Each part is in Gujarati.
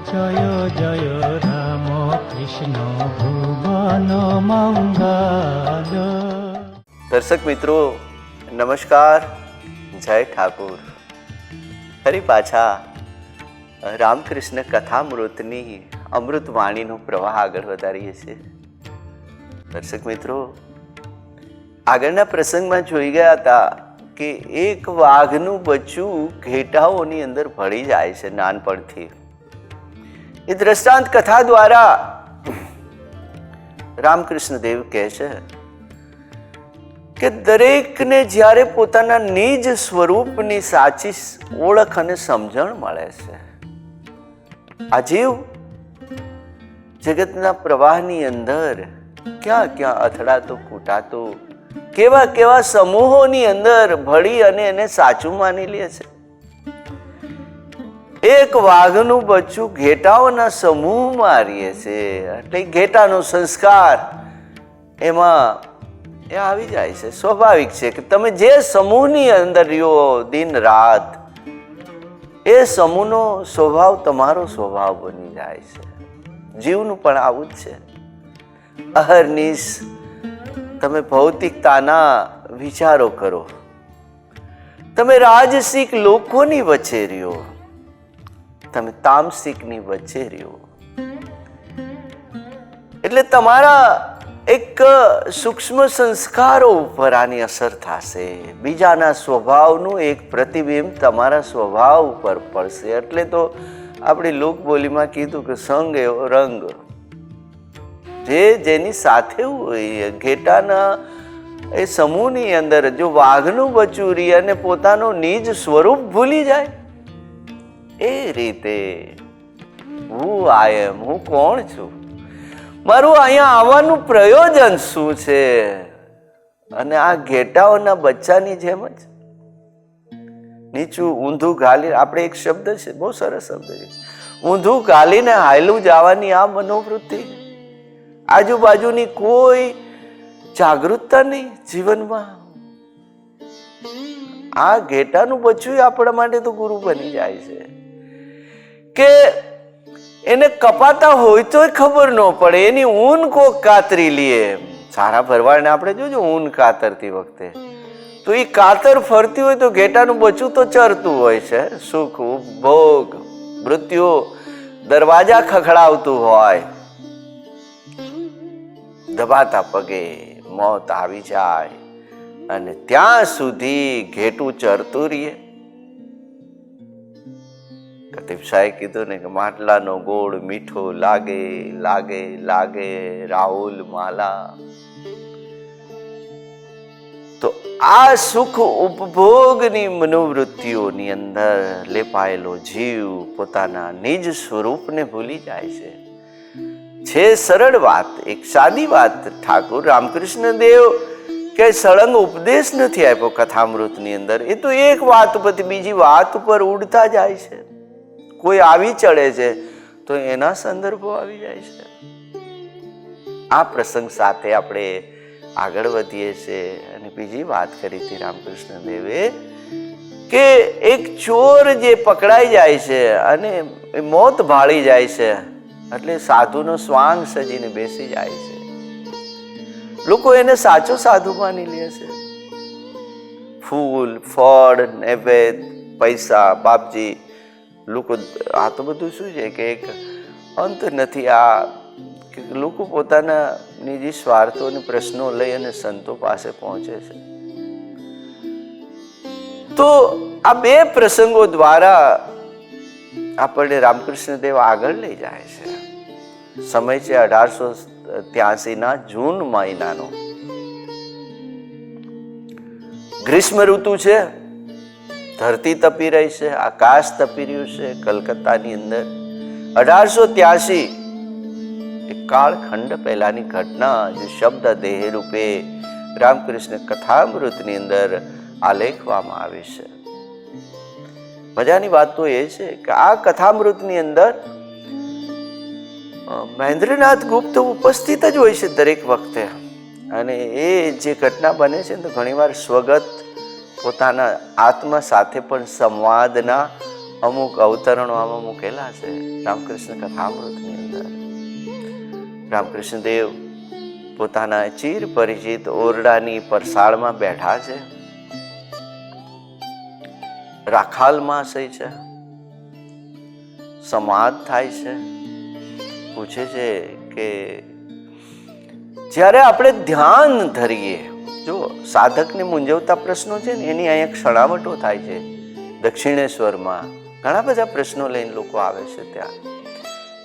জয় জয় রাম কৃষ্ণ ভুবন મંગલ। દર્શક મિત્રો નમસ્કાર, જય ઠાકુર। ફરી પાછા રામકૃષ્ણ કથામૃતની અમૃતવાણીનો પ્રવાહ આગળ વધારીએ છીએ। દર્શક મિત્રો, આગળના પ્રસંગમાં જોઈ ગયા હતા કે એક વાઘનું બચ્ચું ઘેટાઓની અંદર ભળી જાય છે નાનપણથી। એ દ્રષ્ટાંત કથા દ્વારા રામકૃષ્ણ દેવ કહે છે કે દરેકને જ્યારે પોતાના નિજ સ્વરૂપની સાચી ઓળખ અને સમજણ મળે છે, આ જીવ જગતના પ્રવાહની અંદર ક્યાં ક્યાં અથડાતો કૂટાતો કેવા કેવા સમૂહોની અંદર ભળી અને એને સાચું માની લે છે। એક વાઘનું બચ્ચું ઘેટાઓના સમૂહમાં રહે છે, એટલે ઘેટાનો સંસ્કાર એમાં એ આવી જાય છે। સ્વાભાવિક છે કે તમે જે સમૂહની અંદર રહ્યો દિન રાત, એ સમૂહનો સ્વભાવ તમારો સ્વભાવ બની જાય છે। જીવનું પણ આવું જ છે। અહર્નિશ તમે ભૌતિકતાના વિચારો કરો, તમે રાજસિક લોકોની વચ્ચે રહ્યો, તમે તામસિકની વચ્ચે રહ્યો, એટલે તમારા એક સૂક્ષ્મ સંસ્કારો ઉપર આની અસર થશે। બીજાના સ્વભાવનું એક પ્રતિબિંબ તમારા સ્વભાવ ઉપર પડશે। એટલે તો આપણી લોકબોલીમાં કીધું કે સંગ એવો રંગ। જે જેની સાથે હોય, ઘેટાના એ સમૂહની અંદર જો વાઘનું બચ્ચું રહી અને પોતાનું નિજ સ્વરૂપ ભૂલી જાય, એ રીતે હું આયમ, હું કોણ છું, મારું અહીંયા આવવાનું પ્રયોજન શું છે, અને આ ઘેટાઓના બચ્ચાની જેમ જ નીચું ઊંધું ઘાલી, આપણે એક શબ્દ છે, બહુ સરસ શબ્દ છે, ઊંધું ઘાલીને હાયલું જવાની આ મનોવૃત્તિ। આજુબાજુની કોઈ જાગૃતતા નહીં જીવનમાં। આ ઘેટાનું બચ્ચું આપણા માટે તો ગુરુ બની જાય છે કે એને કપાતા હોય તો ખબર ન પડે, એની ઊન કોક કાતરી લે। સારા ભરવાડને આપણે જોજો ઊન કાતરતી વખતે તો એ કાતર ફરતી હોય તો ઘેટાનું બચ્ચું તો ચરતું હોય છે। સુખ ઉપભોગ મૃત્યુ દરવાજા ખખડાવતું હોય, દબાતા પગે મોત આવી જાય અને ત્યાં સુધી ઘેટું ચરતું રહીએ। કતીબ સાહેબ કીધું ને કે માટલાનો ગોળ મીઠો લાગે લાગે લાગે રાહુલ માલા। તો આ સુખ ઉપભોગની મનોવૃત્તિઓની અંદર લેપાયેલો જીવ પોતાના નિજ સ્વરૂપને ભૂલી જાય છે। સરળ વાત, એક સાદી વાત। ઠાકુર રામકૃષ્ણ દેવ કે સળંગ ઉપદેશ નથી આપ્યો કથામૃતની અંદર, એ તો એક વાત ઉપરથી બીજી વાત ઉપર ઉડતા જાય છે। કોઈ આવી ચડે છે તો એના સંદર્ભો આવી જાય છે। આ પ્રસંગ સાથે આપણે આગળ વધીએ છીએ અને બીજી વાત કરી હતી રામકૃષ્ણ દેવે કે એક ચોર જે પકડાઈ જાય છે અને મોત ભાળી જાય છે, એટલે સાધુનો સ્વાંગ સજીને બેસી જાય છે। લોકો એને સાચો સાધુ માની લે છે। ફૂલ ફળ નૈવેદ્ય પૈસા બાપજી, લોકો આ તો બધું શું છે કે એક અંત નથી। આ લોકો પોતાના નિજી સ્વાર્થો અને પ્રશ્નો લઈ અને સંતો પાસે પહોંચે છે। તો આ બે પ્રસંગો દ્વારા આપણને રામકૃષ્ણ દેવ આગળ લઈ જાય છે। સમય છે 1883 જૂન મહિનાનો, ગ્રીષ્મ ઋતુ છે, ધરતી તપી રહી છે, આકાશ તપી રહ્યું છે કલકત્તાની અંદર। 1883 એક કાળખંડ પહેલાની ઘટના જે શબ્દ દેહ રૂપે રામકૃષ્ણ કથામૃતની અંદર આલેખવામાં આવી છે। મજાની વાત તો એ છે કે આ કથામૃતની અંદર મહેન્દ્રનાથ ગુપ્ત ઉપસ્થિત જ હોય છે દરેક વખતે, અને એ જે ઘટના બને છે તો ઘણીવાર સ્વગત પોતાના આત્મા સાથે પણ સંવાદના અમુક અવતરણો આમાં મૂકેલા છે રામકૃષ્ણ કથામૃતની અંદર. રામકૃષ્ણ દેવ પોતાના ચીર પરિચિત ઓરડાની પરસાળમાં બેઠા છે. રાખાલમાસય છે, સમાધ થાય છે. પૂછે છે કે જ્યારે આપણે ધ્યાન ધરીએ, જો સાધકને મૂંઝવતા પ્રશ્નો છે ને એની અહીંયા ક્ષણાવટો થાય છે. દક્ષિણેશ્વરમાં ઘણા બધા પ્રશ્નો લઈને લોકો આવે છે ત્યાં.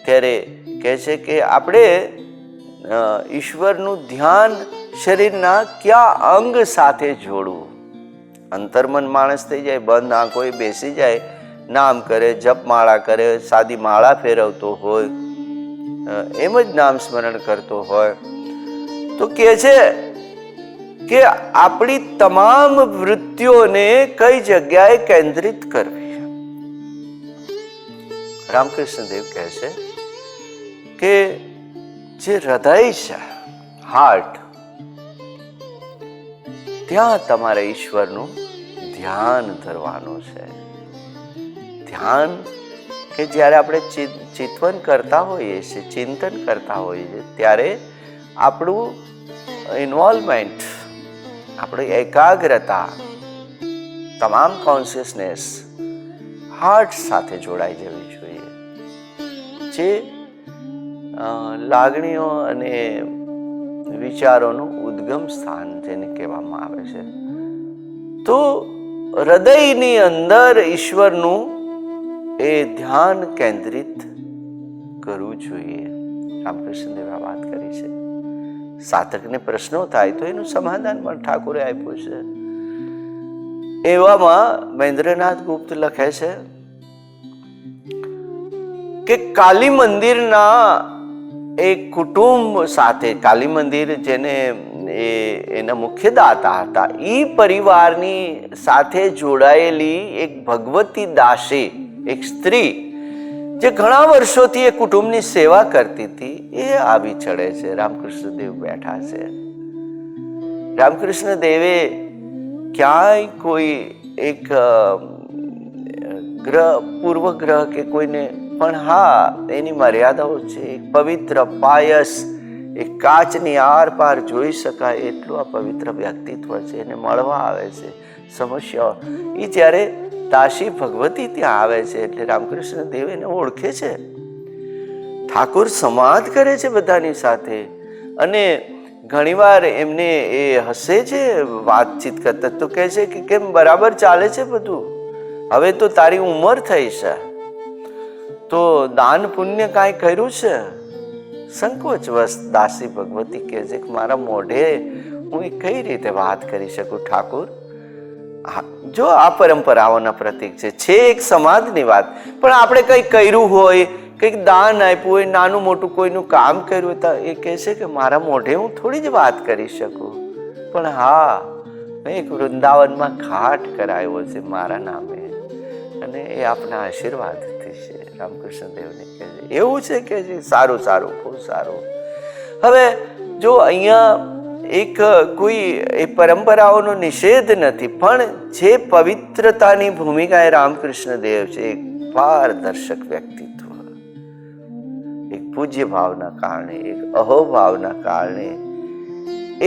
ત્યારે કહે છે કે આપણે ઈશ્વરનું ધ્યાન શરીરના કયા અંગ સાથે જોડવું? અંતર્મન માણસ થઈ જાય, બંધ આંખોએ બેસી જાય, નામ કરે, જપ માળા કરે, સાદી માળા ફેરવતો હોય, એમ જ નામ સ્મરણ કરતો હોય, તો કહે છે કે આપણી તમામ વૃત્તિઓને કઈ જગ્યાએ કેન્દ્રિત કરવી? રામકૃષ્ણ દેવ કહે છે કે જે હૃદય છે, હાર્ટ, ત્યાં તમારે ઈશ્વરનું ધ્યાન ધરવાનું છે. ધ્યાન કે જ્યારે આપણે ચિંતન કરતા હોઈએ છીએ, ચિંતન કરતા હોઈએ છીએ, ત્યારે આપણું ઇન્વોલ્વમેન્ટ, આપણી એકાગ્રતા, તમામ કોન્શિયસનેસ હાર્ટ સાથે જોડાઈ જવી જોઈએ. જે લાગણીઓ અને વિચારોનું ઉદ્ગમ સ્થાન જેને કહેવામાં આવે છે. તો હૃદયની અંદર ઈશ્વરનું એ ધ્યાન કેન્દ્રિત કરવું જોઈએ. રામકૃષ્ણ દેવે વાત કરી છે. સાધકને પ્રશ્નો થાય તો એનું સમાધાન પણ ઠાકોરે આપ્યું છે. એવામાં મહેન્દ્રનાથ ગુપ્ત લખે છે કે કાલી મંદિરના એક કુટુંબ સાથે, કાલી મંદિર જેને એના મુખ્ય દાતા હતા, એ પરિવારની સાથે જોડાયેલી એક ભગવતી દાસી, એક સ્ત્રી જે ઘણા વર્ષોથી એ કુટુંબની સેવા કરતી હતી, એ આવી ચડે છે. રામકૃષ્ણ દેવ બેઠા છે. રામકૃષ્ણ દેવે ક્યાંય કોઈ એક ગ્રહ, પૂર્વગ્રહ કે કોઈને, પણ હા એની મર્યાદાઓ છે. એક પવિત્ર પાયસ, એક કાચની આર પાર જોઈ શકાય એટલું આ પવિત્ર વ્યક્તિત્વ છે. એને મળવા આવે છે. સમસ્યાઓ એ જ્યારે દાસી ભગવતી ત્યાં આવે છે એટલે રામકૃષ્ણ દેવ એને ઓળખે છે. ઠાકોર સંવાદ કરે છે બધાની સાથે, અને ઘણીવાર એમને એ હસે છે વાતચીત કરતા, તો કહે છે કે કેમ બરાબર ચાલે છે બધું? હવે તો તારી ઉંમર થઈ છે, તો દાન પુણ્ય કાંઈ કર્યું છે? સંકોચવશ દાસી ભગવતી કહે છે કે મારા મોઢે હું કઈ રીતે વાત કરી શકું ઠાકોર? જો આ પરંપરાઓના પ્રતીક છે એક સમાજની વાત, પણ આપણે કંઈ કર્યું હોય, કંઈક દાન આપ્યું હોય, નાનું મોટું કોઈનું કામ કર્યું હોય, તો એ કહે છે કે મારા મોઢે હું થોડી જ વાત કરી શકું, પણ હા મેં એક વૃંદાવનમાં ઘાટ કરાયો છે મારા નામે, અને એ આપના આશીર્વાદથી છે. રામકૃષ્ણ દેવને કહે છે એવું છે કે સારું સારું, બહુ સારું. હવે જો અહીંયા એક કોઈ એ પરંપરાઓનો નિષેધ નથી, પણ જે પવિત્રતાની ભૂમિકા એ રામકૃષ્ણ દેવ છે, એક પારદર્શક વ્યક્તિત્વ, એક પૂજ્ય ભાવના કારણે, એક અહોભાવના કારણે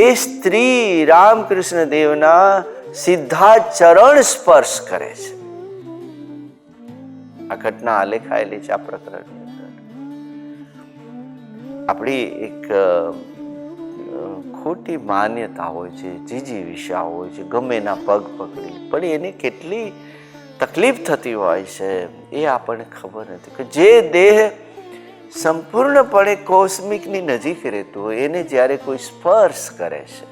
એ સ્ત્રી રામકૃષ્ણ દેવના સીધા ચરણ સ્પર્શ કરે છે. આ ઘટના આલેખાયેલી છે આ પ્રકરણની અંદર. આપણી એક ખોટી માન્યતા હોય છે, જીજીવિષા હોય છે, ગમે એના પગ પકડી, પણ એને કેટલી તકલીફ થતી હોય છે એ આપણને ખબર નથી. કે જે દેહ સંપૂર્ણપણે કોસ્મિકની નજીક રહેતો હોય એને જ્યારે કોઈ સ્પર્શ કરે છે,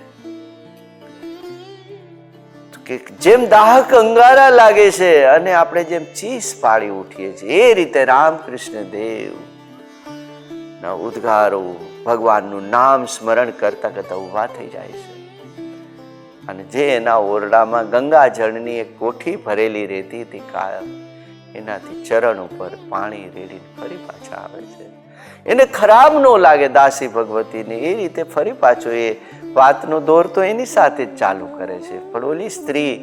કે જેમ દાહક અંગારા લાગે છે અને આપણે જેમ ચીસ પાડી ઉઠીએ છીએ, એ રીતે રામકૃષ્ણ દેવ ના ઉદ્ગારો ભગવાનનું નામ સ્મરણ કરતા કરતા ઉભા થઈ જાય છે. અને જે એના ઓરડામાં ગંગા જળની એક કોઠી ભરેલી રહેતી હતી કાયમ, એનાથી ચરણ ઉપર પાણી રેડીને ફરી પાછા આવે છે. એને ખરાબ ન લાગે દાસી ભગવતીને, એ રીતે ફરી પાછો એ વાતનો દોર તો એની સાથે જ ચાલુ કરે છે. પણ ઓલી સ્ત્રી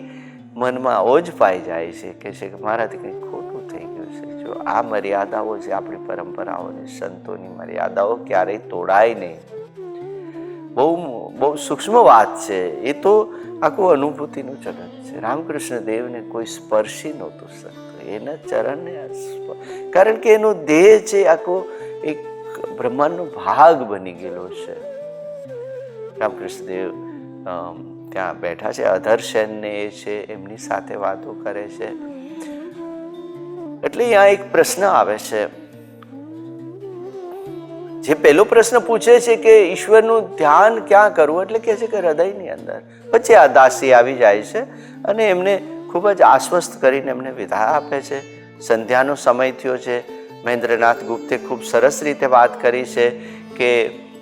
મનમાં ઓજ પાઈ જાય છે, કે છે કે મારાથી કંઈક ખોટું થઈ તો આ મર્યાદાઓ છે, આપણી પરંપરાઓની, સંતોની મર્યાદાઓ ક્યારેય તોડાય નહીં. બહુ બહુ સૂક્ષ્મ વાત છે. એ તો આખું અનુભૂતિનું જગત છે. રામકૃષ્ણ દેવને કોઈ સ્પર્શી નહોતું શકતું, એના ચરણને, કારણ કે એનો દેહ છે આખો એક બ્રહ્માંડનો ભાગ બની ગયેલો છે. રામકૃષ્ણ દેવ ત્યાં બેઠા છે, અધરસેન ને એ છે, એમની સાથે વાતો કરે છે. એટલે અહીંયા એક પ્રશ્ન આવે છે. જે પહેલો પ્રશ્ન પૂછે છે કે ઈશ્વરનું ધ્યાન ક્યાં કરવું, એટલે કહે છે કે હૃદયની અંદર. પછી આ દાસી આવી જાય છે અને એમને ખૂબ જ આશ્વસ્ત કરીને એમને વિદાય આપે છે. સંધ્યાનો સમય થયો છે. મહેન્દ્રનાથ ગુપ્તે ખૂબ સરસ રીતે વાત કરી છે કે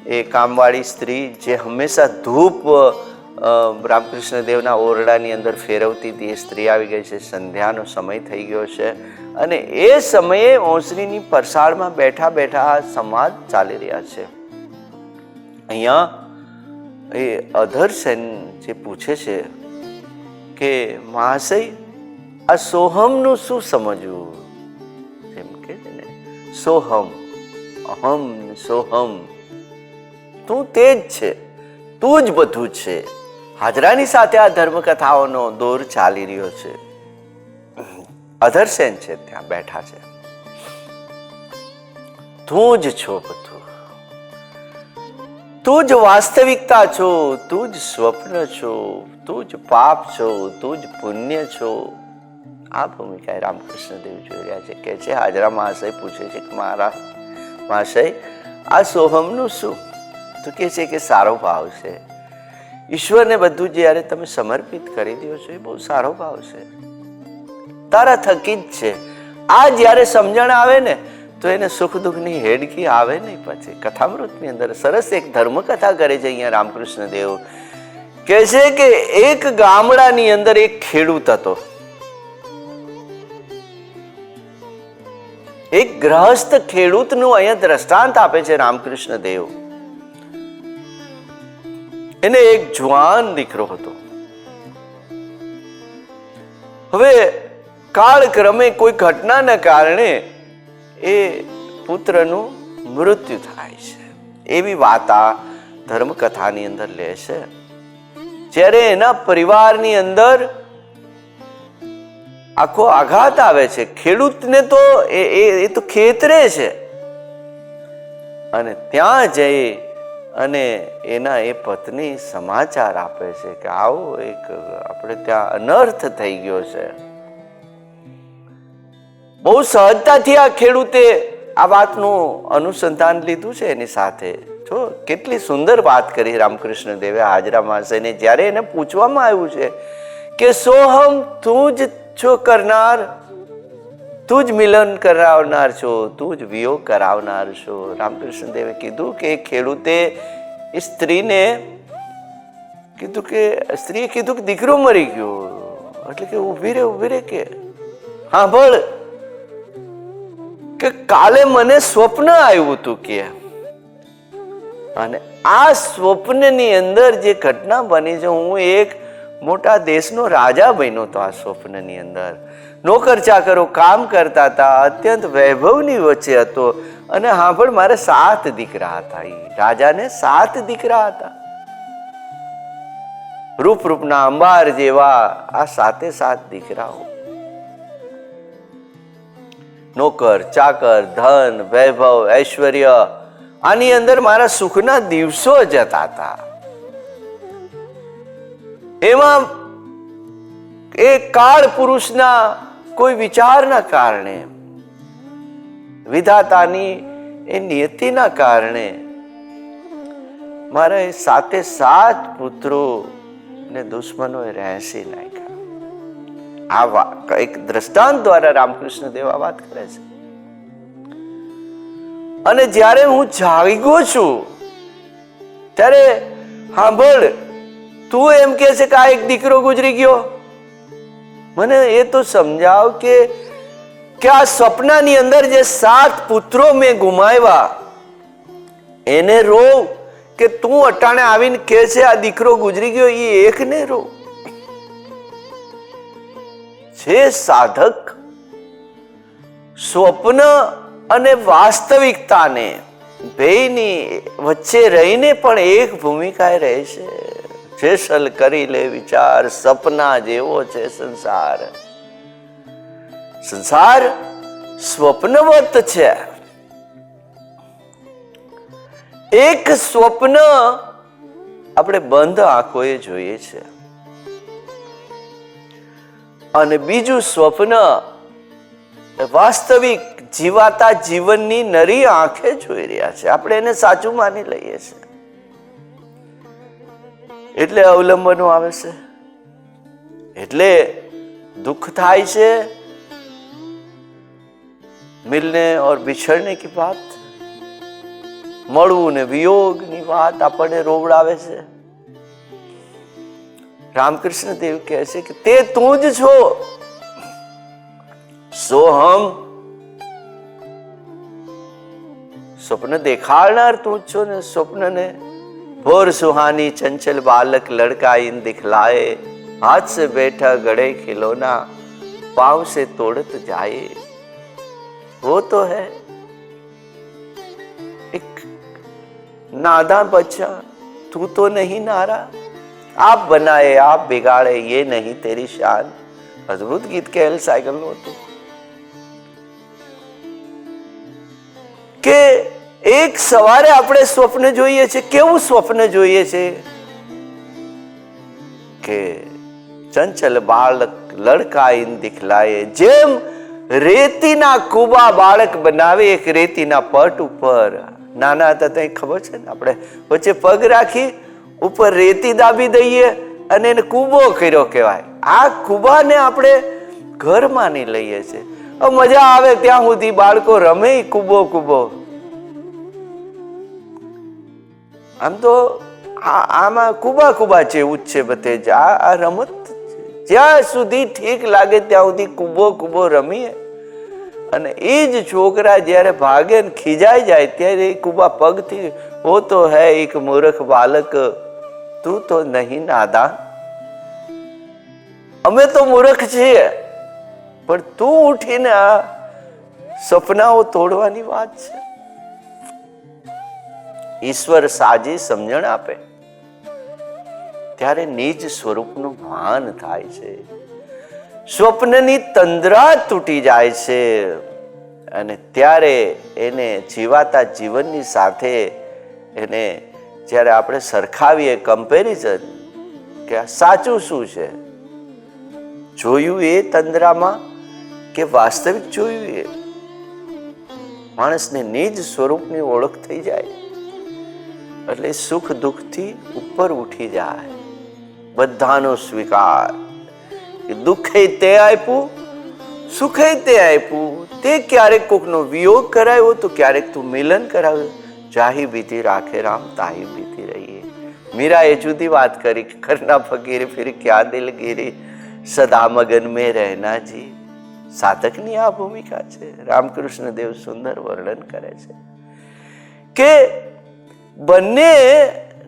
એ કામવાળી સ્ત્રી જે હંમેશા ધૂપ રામકૃષ્ણ દેવના ઓરડાની અંદર ફેરવતી હતી, એ સ્ત્રી આવી ગઈ છે. સંધ્યાનો સમય થઈ ગયો છે અને એ સમયે ઓસરીની પરસાળમાં બેઠા બેઠા સંવાદ ચાલી રહ્યા છે. અહીંયા એ અધરસેન જે પૂછે છે કે મહાશય, આ સોહમનું શું સમજવું? જેમ કે છે ને, સોહમ, અહમ, સોહમ, તું તે જ છે, તું જ બધું છે. હાજરાની સાથે આ ધર્મકથાઓનો દોર ચાલી રહ્યો છે. અધરસેન છે ત્યાં બેઠા છે. તું જ છો બધું, તું જ વાસ્તવિકતા છો, તું જ સ્વપ્ન છો, તું જ પાપ છો, તું જ પુણ્ય છો. આ ભૂમિકા રામકૃષ્ણ દેવ જોઈ રહ્યા છે. કે છે હાજરા મહાશય પૂછે છે કે મહાશય, આ સોહમનું શું? તો કે છે કે સારો ભાવ છે. ઈશ્વરને બધું જ્યારે તમે સમર્પિત કરી દો છો, એ બહુ સારો ભાવ છે. તારા થકી જ છે. આ જ્યારે સમજણ આવે ને તો એને સુખ દુઃખની હેડકી આવે નહીં. પછી કથામૃતની અંદર સરસ એક ધર્મકથા કરે છે અહીંયા રામકૃષ્ણ દેવ. કહે છે કે એક ગામડાની અંદર એક ખેડૂત હતો. એક ગ્રહસ્થ ખેડૂતનું અહીંયા દ્રષ્ટાંત આપે છે રામકૃષ્ણ દેવ. એને એક જુવાન દીકરો હતો. હવે કાળક્રમે કોઈ ઘટનાના કારણે એ પુત્રનું મૃત્યુ થાય છે. એવી વાત આ ધર્મકથાની અંદર લે છે. જ્યારે એના પરિવારની અંદર આખો આઘાત આવે છે. ખેડૂતને તો એ તો ખેતરે છે અને ત્યાં જઈ અને એના એ પત્ની સમાચાર આપે છે કે આવો એક આપણે ત્યાં અનર્થ થઈ ગયો છે. બહુ સહજતાથી આ ખેડૂતે આ વાતનું અનુસંધાન લીધું છે એની સાથે. જો કેટલી સુંદર વાત કરી રામકૃષ્ણ દેવે હાજરા મહાશયને. જ્યારે એને પૂછવામાં આવ્યું છે કે સોહમ, તું જ છો કરનાર, તું જ મિલન કરાવનાર છો, તું જ વિયોગ કરાવનાર છો. રામકૃષ્ણ દેવે કીધું કે ખેડૂતે સ્ત્રીને કીધું કે સ્ત્રીએ કીધું કે દીકરો મરી ગયો. એટલે કે ઊભી રે કે સાંભળ, કે કાલે મને સ્વપ્ન આવ્યું હતું કે, અને આ સ્વપ્નની અંદર જે ઘટના બની છે, હું એક મોટા દેશનો રાજા બન્યો હતો. આ સ્વપ્નની અંદર નોકર ચાકરો કામ કરતા હતા, અત્યંત વૈભવની વચ્ચે હતો. અને સાંભળ, મારે 7 દીકરા હતા. એ રાજાને 7 દીકરા હતા. રૂપના અંબાર જેવા આ 7 દીકરાઓ. નોકર ચાકર, ધન, વૈભવ, ઐશ્વર્ય, આની અંદર મારા સુખના દિવસો જતા હતા. એમાં એ કાળ પુરુષના કોઈ વિચારના કારણે, વિધાતાની એ નિયતિના કારણે મારા એ 7 પુત્રો ને દુશ્મનોએ રહેસી નાખ્યા. આ એક દ્રષ્ટાંત દ્વારા રામકૃષ્ણ દેવ આ વાત કરે છે. અને જ્યારે હું જાગ્યો છું ત્યારે સાંભળ, તું એમ કે છે કે આ એક દીકરો ગુજરી ગયો. મને એ તો સમજાવ કે આ સપનાની અંદર જે 7 પુત્રો મેં ગુમાવ્યા એને રોવ, કે તું અટાણે આવીને કે છે આ દીકરો ગુજરી ગયો, એ એકને રોવ. જે સાધક સ્વપ્ન અને વાસ્તવિકતાને બેયની વચ્ચે રહીને પણ એક ભૂમિકા રહે છે. જેસલ કરી લે વિચાર, સપના જેવો છે સંસાર. સંસાર સ્વપ્નવત છે. એક સ્વપ્ન આપણે બંધ આંખોએ જોઈએ છે અને બીજું સ્વપ્ન વાસ્તવિક જીવાતા જીવનની નરી આંખે જોઈ રહ્યા છે. આપણે એને સાચું માની લઈએ છીએ એટલે અવલંબનો આવે છે, એટલે દુઃખ થાય છે. મિલને ઓર બિછડને કી બાત, મળવું ને વિયોગની વાત આપણને રોવડાવે છે. રામકૃષ્ણ દેવ કહે છે કે તે તું જ છો, સો હમ. સ્વપ્ન દેખાડનાર તું જ છો ને. સ્વપ્નને ભોર સુહાની ચંચल बालक लड़का इन दिखलाए, हाथ से बैठा गड़े खिलौना, पांव से तोड़त जाए. वो तो है एक नादा बच्चा, तू तो नहीं नारा. आप बनाए आप बिगाड़े, ये नहीं तेरी शान. अद्भुत गीत કેએલ સાયગલનું હતું કે એક સવારે આપણે સ્વપ્ન જોઈએ છે. કેવું સ્વપ્ન જોઈએ છે કે ચંચલ બાળક લડકા ઇન દિખલાએ, જેમ રેતીના કુબા બાળક બનાવે એક રેતીના પટ ઉપર. નાના હતા ત્યાં ખબર છે ને, આપણે વચ્ચે પગ રાખી ઉપર રેતી દાબી દઈએ અને એને કુબો કર્યો કહેવાય. આ કુબાને આપણે ઘર માની લઈએ છીએ. મજા આવે ત્યાં સુધી બાળકો રમે કુબો કુબો. આમ તો આમાં કુબા કુબા જેવું જ છે બધે જ. આ રમત જ્યાં સુધી ઠીક લાગે ત્યાં સુધી કુબો કુબો રમીએ અને એ જ છોકરા જયારે ભાગે ને ખીજાઈ જાય ત્યારે એ કુબા પગથી, વો તો હે એક મૂર્ખ બાલક, તું તો નહીં નાદાન. અમે તો મૂર્ખ છીએ પણ તું ઉઠીને આ સપનાઓ તોડવાની વાત છે. ઈશ્વર સાજી સમજણ આપે ત્યારે નિજ સ્વરૂપનું ભાન થાય છે. સ્વપ્નની તંદ્રા તૂટી જાય છે અને ત્યારે એને જીવાતા જીવનની સાથે એને જ્યારે આપણે સરખાવીએ, કમ્પેરિઝન કે સાચું શું છે, જોયું એ તંદ્રામાં કે વાસ્તવિક જોયું એ, માણસને નિજ સ્વરૂપની ઓળખ થઈ જાય એટલે સુખ દુઃખથી ઉપર ઉઠી જાય. બધાનો સ્વીકાર. દુઃખે તે આપ્યું, સુખે તે આપ્યું. તે ક્યારેક કોકનો વિયોગ કરાયો તો ક્યારેક તું મિલન કરાવ્યું. જાહી બીતી રાખે રામ તાહી બીતી રહીએ. મીરાએ જુદી વાત કરી કે કરના ફકીર ફિર ક્યાં દિલગીરી, સદા મગન મેં રહેના જી. સાધકની આ ભૂમિકા છે. રામકૃષ્ણ દેવ સુંદર વર્ણન કરે છે કે બંને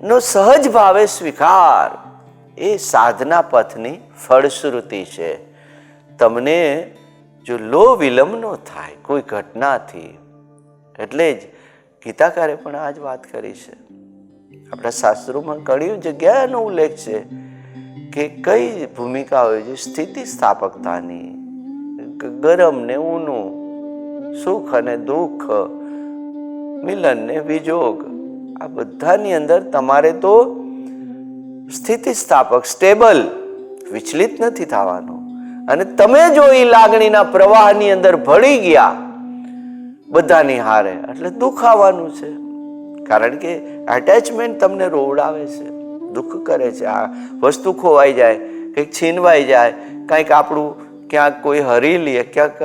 નો સહજ ભાવે સ્વીકાર એ સાધના પથની ફળશ્રુતિ છે. તમને જો લો વિલંબ નો થાય કોઈ ઘટનાથી, એટલે જ ગીતાકારે પણ આ જ વાત કરી છે. આપણા શાસ્ત્રોમાં ઘણી જગ્યાનો ઉલ્લેખ છે કે કઈ ભૂમિકા હોય છે સ્થિતિ સ્થાપકતાની. ગરમ ને ઊનું, સુખ અને દુઃખ, મિલન ને વિજોગ, આ બધાની અંદર તમારે તો સ્થિતિ સ્થાપક, સ્ટેબલ, વિચલિત નથી થવાનું. અને તમે જો એ લાગણીના પ્રવાહની અંદર ભળી ગયા બધાની હારે એટલે દુઃખ આવવાનું છે. કારણ કે એટેચમેન્ટ તમને રોવડાવે છે, દુઃખ કરે છે. આ વસ્તુ ખોવાઈ જાય, કંઈક છીનવાઈ જાય, કંઈક આપણું ક્યાંક કોઈ હરી લે, ક્યાંક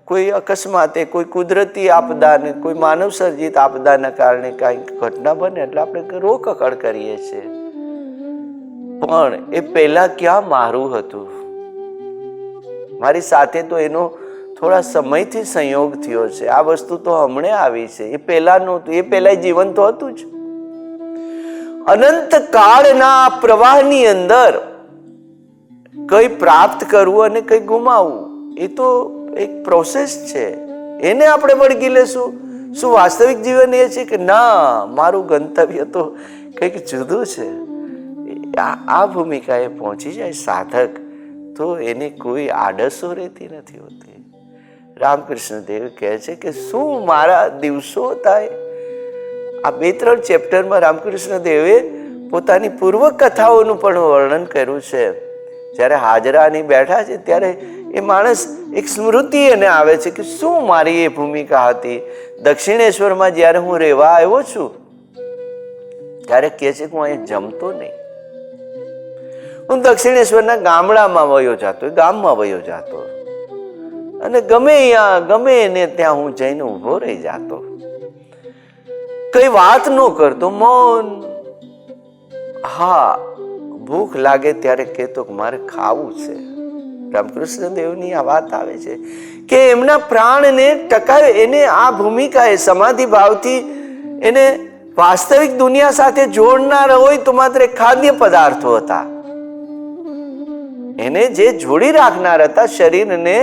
કોઈ અકસ્માતે, કોઈ કુદરતી આપદાને, કોઈ માનવ સર્જિત આપદાના કારણે કાંઈક ઘટના બને એટલે આપણે રોકકળ કરીએ છીએ. પણ એ પહેલા ક્યાં મારું હતું, મારી સાથે તો એનો થોડા સમયથી સંયોગ થયો છે. આ વસ્તુ તો હમણાં આવી છે, એ પહેલા નહોતું. એ પહેલા જીવન તો હતું જ. અનંત કાળના પ્રવાહની અંદર કઈ પ્રાપ્ત કરવું અને કઈ ગુમાવવું એ તો એક પ્રોસેસ છે, એને આપણે વળગી લેશું? શું વાસ્તવિક જીવન એ છે કે ના, મારું ગંતવ્ય તો કંઈક જુદું છે? આ ભૂમિકાએ પહોંચી જાય સાધક તો એને કોઈ આડસો રહેતી નથી હોતી. રામકૃષ્ણ દેવ કહે છે કે શું મારા દિવસો થાય. આ 2-3 ચેપ્ટરમાં રામકૃષ્ણ દેવે પોતાની પૂર્વ કથાઓનું પણ વર્ણન કર્યું છે. જ્યારે હાજરાની બેઠા છે ત્યારે એ માણસ એક સ્મૃતિ એને આવે છે કે શું મારી એ ભૂમિકા હતી. દક્ષિણેશ્વરમાં જ્યારે હું રહેવા આવ્યો છું ત્યારે કહે છે કે હું અહીંયા જમતો નહીં. હું દક્ષિણેશ્વરના ગામડામાં વયો જતો, ગામમાં વયો જતો અને ગમે એને ત્યાં હું જઈને ઊભો રહી જતો. કઈ વાત ન કરતો, મૌન. હા, ભૂખ લાગે ત્યારે કહેતો કે મારે ખાવું છે. રામકૃષ્ણ દેવની આ વાત આવે છે કે એમના પ્રાણને ટકાવે એને આ ભૂમિકાએ સમાધિ ભાવથી એને વાસ્તવિક દુનિયા સાથે જોડનાર હોય તો માત્ર ખાદ્ય પદાર્થો હતા. એને જે જોડી રાખનાર હતા શરીરને,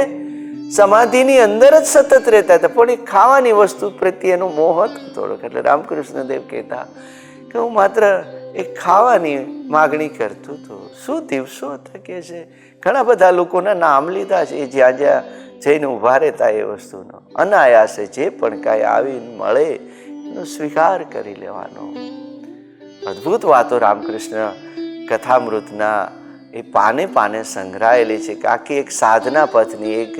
સમાધિની અંદર જ સતત રહેતા હતા, પણ એ ખાવાની વસ્તુ પ્રત્યેનો મોહ હતો થોડોક. એટલે રામકૃષ્ણ દેવ કહેતા કે હું માત્ર એ ખાવાની માગણી કરતો હતો. શું દિવસો હતા કે છે. ઘણા બધા લોકોના નામ લીધા છે જ્યાં જ્યાં જઈને ઊભા રહેતા એ વસ્તુનો. અનાયાસે જે પણ કાંઈ આવીને મળે એનો સ્વીકાર કરી લેવાનો. અદ્ભુત વાતો રામકૃષ્ણ કથામૃતના એ પાને પાને સંગ્રહાયેલી છે કે આખી એક સાધના પથની, એક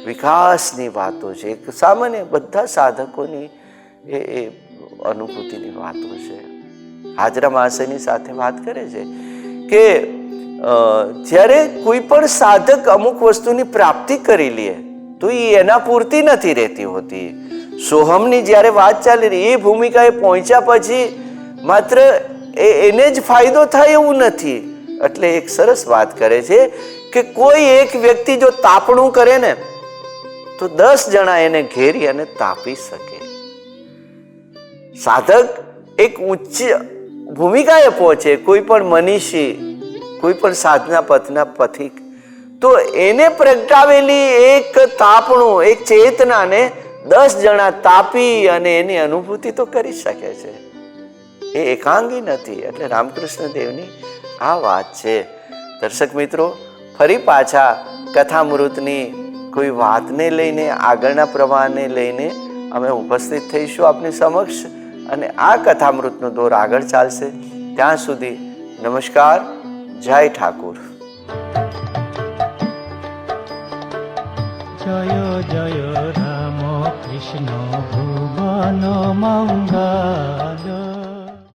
વિકાસની વાતો છે. એક સામાન્ય બધા સાધકોની એ અનુભૂતિની વાતો છે. હાજરા મહાશયની સાથે વાત કરે છે કે જ્યારે કોઈ પણ સાધક અમુક વસ્તુની પ્રાપ્તિ કરી લે તો એ એના પૂરતી નથી રહેતી હોતી. સોહમની જ્યારે વાત ચાલી રહી એ ભૂમિકાએ પહોંચ્યા પછી માત્ર એને જ ફાયદો થાય એવું નથી. એટલે એક સરસ વાત કરે છે કે કોઈ એક વ્યક્તિ જો તાપણું કરે ને તો 10 જણા એને ઘેરી અને તાપી શકે. સાધક એક ઉચ્ચ ભૂમિકાએ પહોંચે, કોઈ પણ મનીષી, કોઈ પણ સાધના પથના પથિક, તો એને પ્રગટાવેલી એક તાપણું, એક ચેતનાને 10 જણા તાપી અને એની અનુભૂતિ તો કરી શકે છે. એ એકાંગી નથી. એટલે રામકૃષ્ણ દેવની આ વાત છે. દર્શક મિત્રો, ફરી પાછા કથામૃતની કોઈ વાતને લઈને, આગળના પ્રવાહને લઈને અમે ઉપસ્થિત થઈશું આપની સમક્ષ અને આ કથામૃતનો દોર આગળ ચાલશે. ત્યાં સુધી નમસ્કાર, જય ઠાકુર. જય જય રામ કૃષ્ણ ભુવન મંગલ.